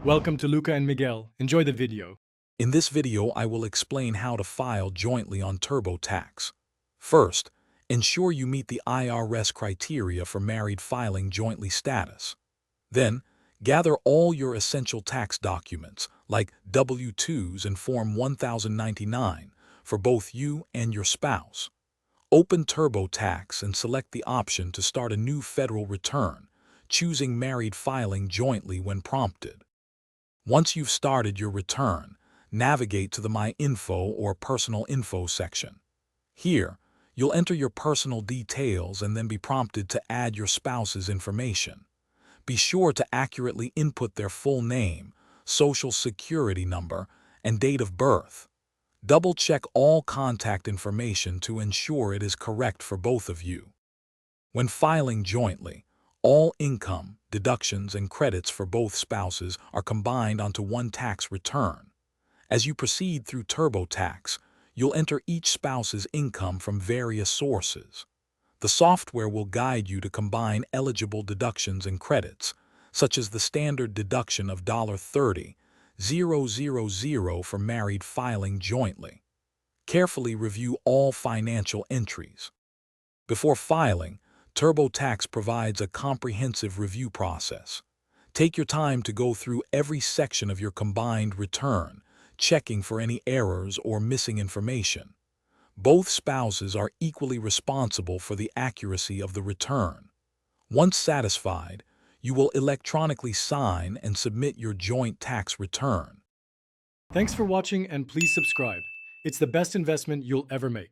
Welcome to Luca and Miguel. Enjoy the video. In this video, I will explain how to file jointly on TurboTax. First, ensure you meet the IRS criteria for married filing jointly status. Then, gather all your essential tax documents, like W-2s and Form 1099, for both you and your spouse. Open TurboTax and select the option to start a new federal return, choosing married filing jointly when prompted. Once you've started your return, navigate to the My Info or Personal Info section. Here, you'll enter your personal details and then be prompted to add your spouse's information. Be sure to accurately input their full name, social security number, and date of birth. Double-check all contact information to ensure it is correct for both of you. When filing jointly, all income, deductions, and credits for both spouses are combined onto one tax return. As you proceed through TurboTax, you'll enter each spouse's income from various sources. The software will guide you to combine eligible deductions and credits, such as the standard deduction of $30,000 for married filing jointly. Carefully review all financial entries. Before filing, TurboTax provides a comprehensive review process. Take your time to go through every section of your combined return, checking for any errors or missing information. Both spouses are equally responsible for the accuracy of the return. Once satisfied, you will electronically sign and submit your joint tax return. Thanks for watching and please subscribe. It's the best investment you'll ever make.